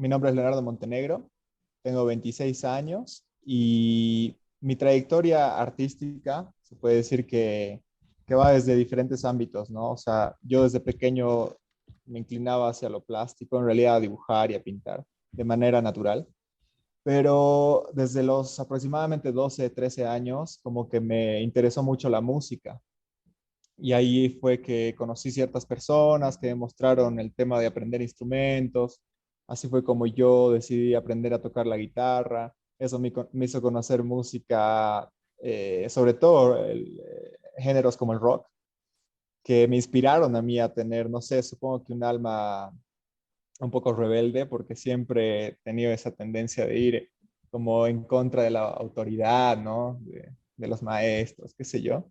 Mi nombre es Leonardo Montenegro, tengo 26 años y mi trayectoria artística se puede decir que va desde diferentes ámbitos, ¿no? O sea, yo desde pequeño me inclinaba hacia lo plástico, en realidad a dibujar y a pintar de manera natural, pero desde los aproximadamente 12, 13 años, como que me interesó mucho la música. Y ahí fue que conocí ciertas personas que me mostraron el tema de aprender instrumentos. Así fue como yo decidí aprender a tocar la guitarra. Eso me hizo conocer música, sobre todo géneros como el rock, que me inspiraron a mí a tener, no sé, supongo que un alma un poco rebelde, porque siempre he tenido esa tendencia de ir como en contra de la autoridad, ¿no? De los maestros, qué sé yo.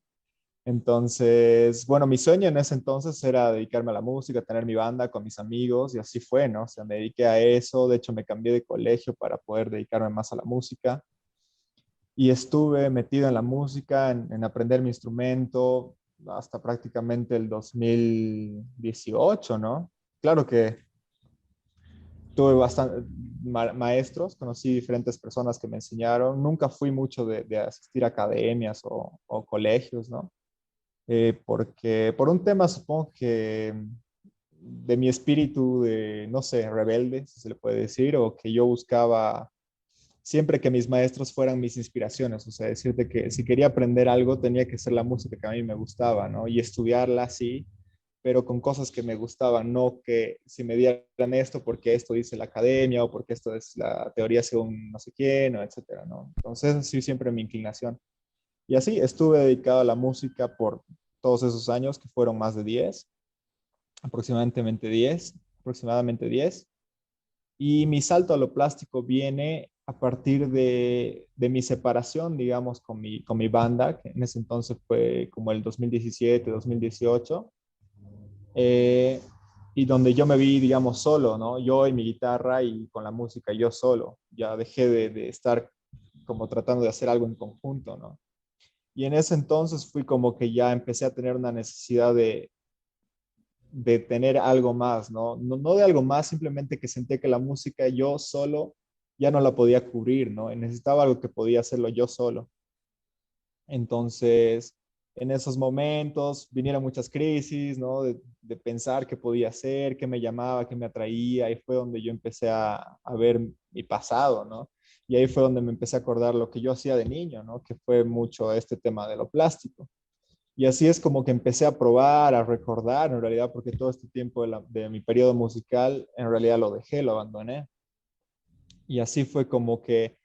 Entonces, bueno, mi sueño en ese entonces era dedicarme a la música, tener mi banda con mis amigos y así fue, ¿no? O sea, me dediqué a eso, de hecho me cambié de colegio para poder dedicarme más a la música y estuve metido en la música, en aprender mi instrumento hasta prácticamente el 2018, ¿no? Claro que tuve bastante maestros, conocí diferentes personas que me enseñaron, nunca fui mucho de asistir a academias o colegios, ¿no? Porque por un tema supongo que de mi espíritu de, no sé, rebelde, si se le puede decir, o que yo buscaba siempre que mis maestros fueran mis inspiraciones, o sea, decirte que si quería aprender algo tenía que ser la música que a mí me gustaba, ¿no? Y estudiarla así, pero con cosas que me gustaban, no que si me dieran esto porque esto dice la academia o porque esto es la teoría según no sé quién, o etcétera, ¿no? Entonces, así siempre mi inclinación. Y así estuve dedicado a la música por todos esos años, que fueron más de 10, aproximadamente 10. Y mi salto a lo plástico viene a partir de mi separación, digamos, con mi banda, que en ese entonces fue como el 2017, 2018, eh, y donde yo me vi, digamos, solo, ¿no? Yo y mi guitarra y con la música, yo solo. Ya dejé de estar como tratando de hacer algo en conjunto, ¿no? Y en ese entonces fui como que ya empecé a tener una necesidad de tener algo más, ¿no? ¿no? No de algo más, simplemente que senté que la música yo solo ya no la podía cubrir, ¿no? Y necesitaba algo que podía hacerlo yo solo. Entonces, en esos momentos vinieron muchas crisis, ¿no? De pensar qué podía hacer, qué me llamaba, qué me atraía, y fue donde yo empecé a ver mi pasado, ¿no? Y ahí fue donde me empecé a acordar lo que yo hacía de niño, ¿no? Que fue mucho este tema de lo plástico. Y así es como que empecé a probar, a recordar, en realidad, porque todo este tiempo de mi periodo musical, en realidad lo dejé, lo abandoné. Y así fue como que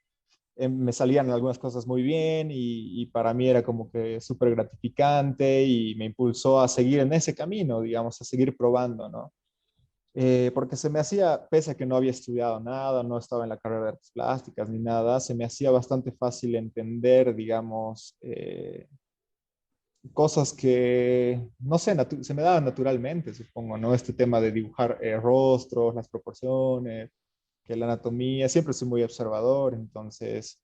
me salían algunas cosas muy bien y para mí era como que súper gratificante y me impulsó a seguir en ese camino, digamos, a seguir probando, ¿no? Porque se me hacía, pese a que no había estudiado nada, no estaba en la carrera de artes plásticas ni nada, se me hacía bastante fácil entender, digamos, cosas que, no sé, se me daban naturalmente, supongo, ¿no? Este tema de dibujar rostros, las proporciones, que la anatomía, siempre soy muy observador, entonces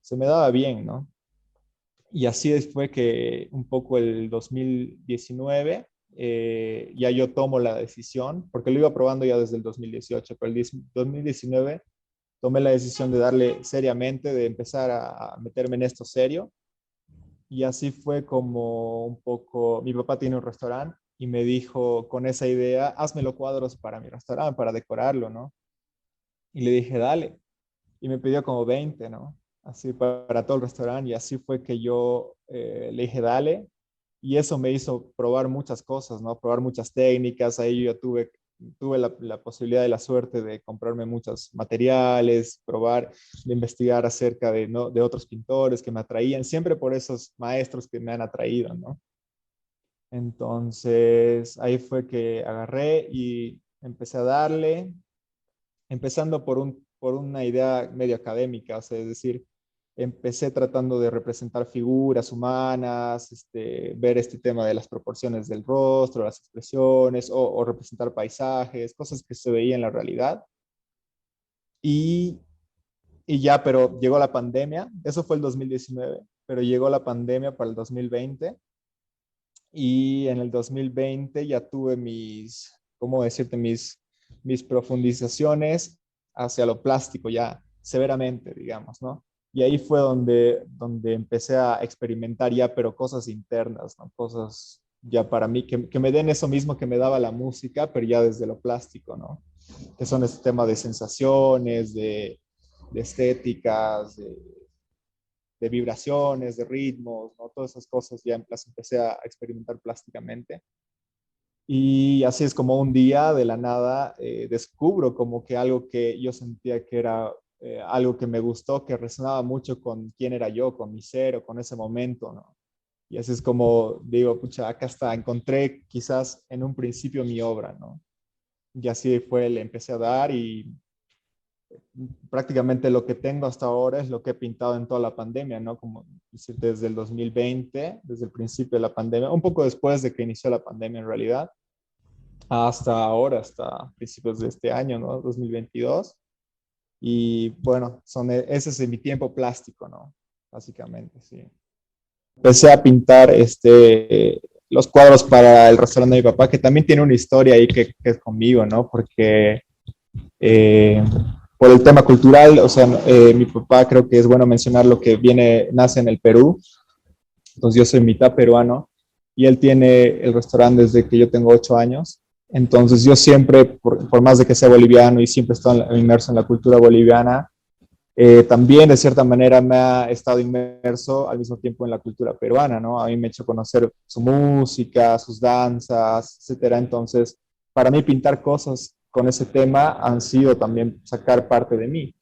se me daba bien, ¿no? Y así fue que un poco el 2019 ya yo tomo la decisión, porque lo iba probando ya desde el 2018, pero el 2019 tomé la decisión de darle seriamente, de empezar a meterme en esto serio. Y así fue como un poco, mi papá tiene un restaurante y me dijo con esa idea, hazme los cuadros para mi restaurante, para decorarlo, ¿no? Y le dije, dale. Y me pidió como 20, ¿no? Así para todo el restaurante. Y así fue que yo le dije, dale. Y eso me hizo probar muchas cosas, ¿no? Probar muchas técnicas. Ahí yo tuve la posibilidad y la suerte de comprarme muchos materiales, probar, de investigar acerca de, ¿no? de otros pintores que me atraían, siempre por esos maestros que me han atraído, ¿no? Entonces ahí fue que agarré y empecé a darle, empezando por una idea medio académica, o sea, es decir, empecé tratando de representar figuras humanas, ver este tema de las proporciones del rostro, las expresiones, o representar paisajes, cosas que se veían en la realidad. Y, y ya, pero llegó la pandemia, eso fue el 2019, pero llegó la pandemia para el 2020 y en el 2020 ya tuve mis, ¿cómo decirte? Mis profundizaciones hacia lo plástico ya severamente, digamos, ¿no? Y ahí fue donde empecé a experimentar ya, pero cosas internas, ¿no? Cosas ya para mí que me den eso mismo que me daba la música, pero ya desde lo plástico, ¿no? Que son este tema de sensaciones, de estéticas, de vibraciones, de ritmos, ¿no? Todas esas cosas ya las empecé a experimentar plásticamente. Y así es como un día de la nada descubro como que algo que yo sentía que era algo que me gustó, que resonaba mucho con quién era yo, con mi ser o con ese momento, ¿no? Y así es como digo, pucha, acá está, encontré quizás en un principio mi obra, ¿no? Y así fue, le empecé a dar y prácticamente lo que tengo hasta ahora es lo que he pintado en toda la pandemia, ¿no? Como decir, desde el 2020, desde el principio de la pandemia, un poco después de que inició la pandemia en realidad, hasta ahora, hasta principios de este año, ¿no? 2022. Y bueno, ese es mi tiempo plástico, ¿no? Básicamente, sí. Empecé a pintar los cuadros para el restaurante de mi papá, que también tiene una historia ahí que es conmigo, ¿no? Porque eh, por el tema cultural, o sea, mi papá creo que es bueno mencionar lo que nace en el Perú, entonces yo soy mitad peruano y él tiene el restaurante desde que yo tengo 8 años. Entonces yo siempre, por más de que sea boliviano y siempre he estado inmerso en la cultura boliviana, también de cierta manera me ha estado inmerso al mismo tiempo en la cultura peruana, ¿no? A mí me ha hecho conocer su música, sus danzas, etcétera. Entonces, para mí pintar cosas con ese tema han sido también sacar parte de mí.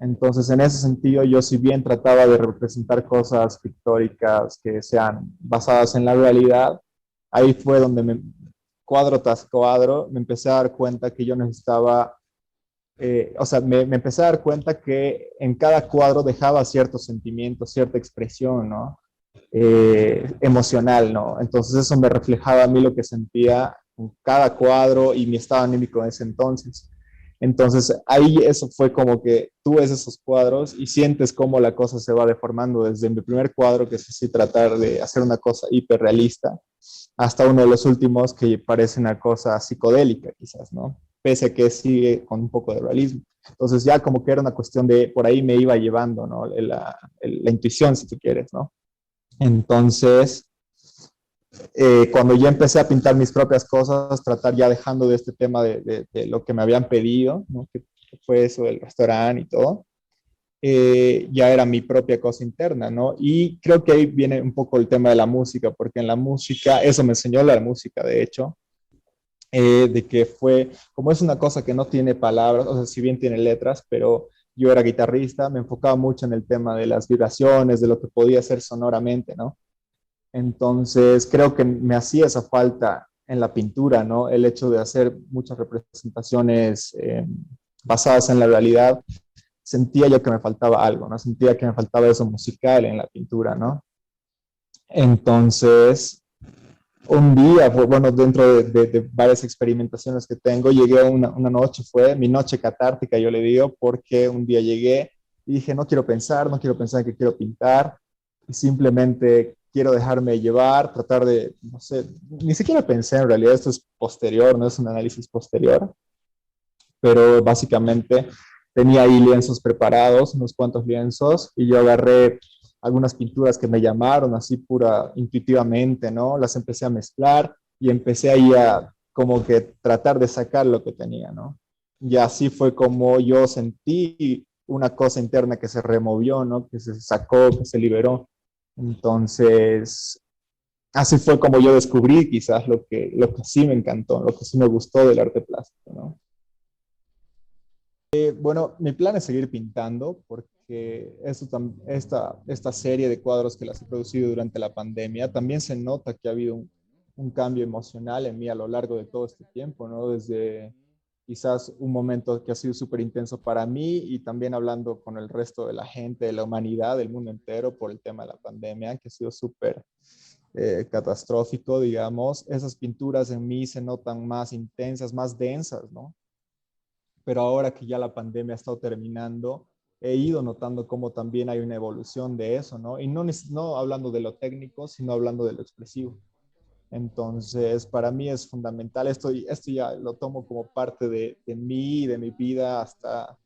Entonces, en ese sentido, yo si bien trataba de representar cosas pictóricas que sean basadas en la realidad, ahí fue donde cuadro tras cuadro me empecé a dar cuenta que yo necesitaba, o sea, me empecé a dar cuenta que en cada cuadro dejaba cierto sentimiento, cierta expresión, ¿no? Emocional, ¿no? Entonces eso me reflejaba a mí lo que sentía en cada cuadro y mi estado anímico en ese entonces. Entonces ahí eso fue como que tú ves esos cuadros y sientes cómo la cosa se va deformando desde mi primer cuadro, que es así tratar de hacer una cosa hiperrealista, hasta uno de los últimos que parece una cosa psicodélica quizás, ¿no? Pese a que sigue con un poco de realismo. Entonces ya como que era una cuestión de, por ahí me iba llevando, ¿no? La intuición, si tú quieres, ¿no? Entonces, cuando ya empecé a pintar mis propias cosas, tratar ya dejando de este tema de lo que me habían pedido, ¿no? Que fue eso del restaurante y todo, ya era mi propia cosa interna, ¿no? Y creo que ahí viene un poco el tema de la música, porque en la música, eso me enseñó la música, de hecho, de que fue, como es una cosa que no tiene palabras, o sea, si bien tiene letras, pero yo era guitarrista, me enfocaba mucho en el tema de las vibraciones, de lo que podía hacer sonoramente, ¿no? Entonces, creo que me hacía esa falta en la pintura, ¿no? El hecho de hacer muchas representaciones basadas en la realidad, sentía yo que me faltaba algo, ¿no? Sentía que me faltaba eso musical en la pintura, ¿no? Entonces, un día, bueno, dentro de varias experimentaciones que tengo, llegué a una noche, fue mi noche catártica, yo le digo, porque un día llegué y dije, no quiero pensar que quiero pintar, y simplemente quiero dejarme llevar, tratar de, no sé, ni siquiera pensé en realidad, esto es posterior, no es un análisis posterior, pero básicamente tenía ahí lienzos preparados, unos cuantos lienzos, y yo agarré algunas pinturas que me llamaron así pura intuitivamente, ¿no? Las empecé a mezclar y empecé ahí a como que tratar de sacar lo que tenía, ¿no? Y así fue como yo sentí una cosa interna que se removió, ¿no? Que se sacó, que se liberó. Entonces, así fue como yo descubrí quizás lo que sí me encantó, lo que sí me gustó del arte plástico, ¿no? Bueno, mi plan es seguir pintando porque esta serie de cuadros que las he producido durante la pandemia, también se nota que ha habido un cambio emocional en mí a lo largo de todo este tiempo, ¿no? Desde quizás un momento que ha sido súper intenso para mí y también hablando con el resto de la gente, de la humanidad, del mundo entero por el tema de la pandemia, que ha sido súper catastrófico, digamos. Esas pinturas en mí se notan más intensas, más densas, ¿no? Pero ahora que ya la pandemia ha estado terminando, he ido notando cómo también hay una evolución de eso, ¿no? Y no hablando de lo técnico, sino hablando de lo expresivo. Entonces, para mí es fundamental, esto ya lo tomo como parte de mí, de mi vida, hasta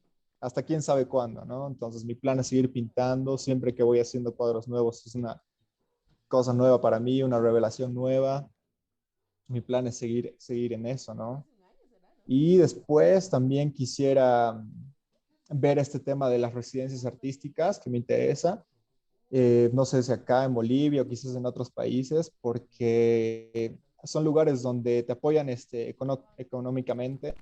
hasta quién sabe cuándo, ¿no? Entonces mi plan es seguir pintando, siempre que voy haciendo cuadros nuevos es una cosa nueva para mí, una revelación nueva. Mi plan es seguir en eso, ¿no? Y después también quisiera ver este tema de las residencias artísticas, que me interesa. No sé si acá en Bolivia o quizás en otros países, porque son lugares donde te apoyan económicamente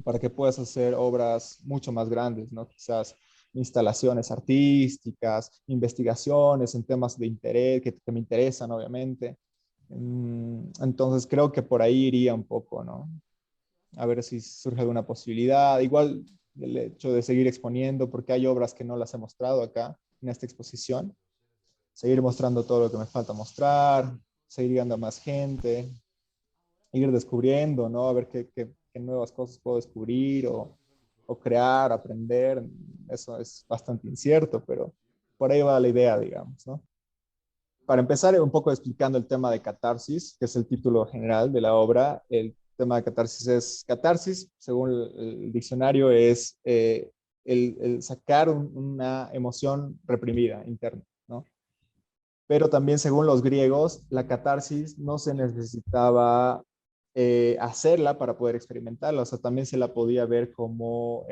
para que puedas hacer obras mucho más grandes, ¿no? Quizás instalaciones artísticas, investigaciones en temas de interés que me interesan, obviamente. Entonces creo que por ahí iría un poco, ¿no? A ver si surge alguna posibilidad. Igual el hecho de seguir exponiendo, porque hay obras que no las he mostrado acá en esta exposición. Seguir mostrando todo lo que me falta mostrar, seguir llegando a más gente, ir descubriendo, ¿no? A ver qué nuevas cosas puedo descubrir o crear, aprender. Eso es bastante incierto, pero por ahí va la idea, digamos, ¿no? Para empezar, un poco explicando el tema de catarsis, que es el título general de la obra. El tema de catarsis, según el diccionario, es el sacar una emoción reprimida interna, ¿no? Pero también según los griegos, la catarsis no se necesitaba hacerla para poder experimentarla, o sea, también se la podía ver como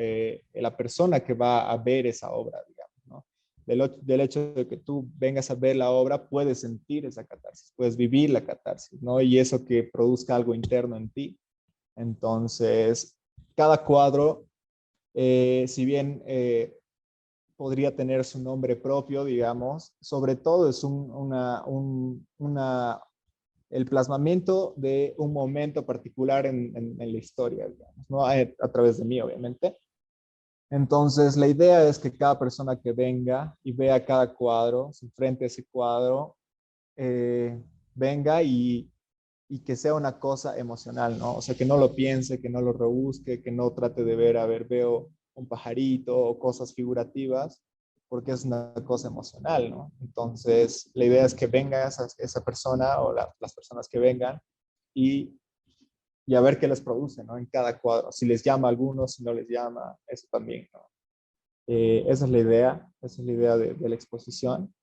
la persona que va a ver esa obra, digamos, ¿no? Del hecho de que tú vengas a ver la obra, puedes sentir esa catarsis, puedes vivir la catarsis, ¿no? Y eso que produzca algo interno en ti. Entonces, cada cuadro, si bien podría tener su nombre propio, digamos. Sobre todo es el plasmamiento de un momento particular en la historia, digamos, ¿no? A través de mí, obviamente. Entonces, la idea es que cada persona que venga y vea cada cuadro, se enfrente a ese cuadro, venga y que sea una cosa emocional, ¿no? O sea, que no lo piense, que no lo rebusque, que no trate de ver, a ver, veo un pajarito o cosas figurativas, porque es una cosa emocional, ¿no? Entonces, la idea es que venga esa persona o las personas que vengan y, y a ver qué les produce, ¿no? En cada cuadro, si les llama a algunos, si no les llama, eso también, ¿no? Esa es la idea de la exposición.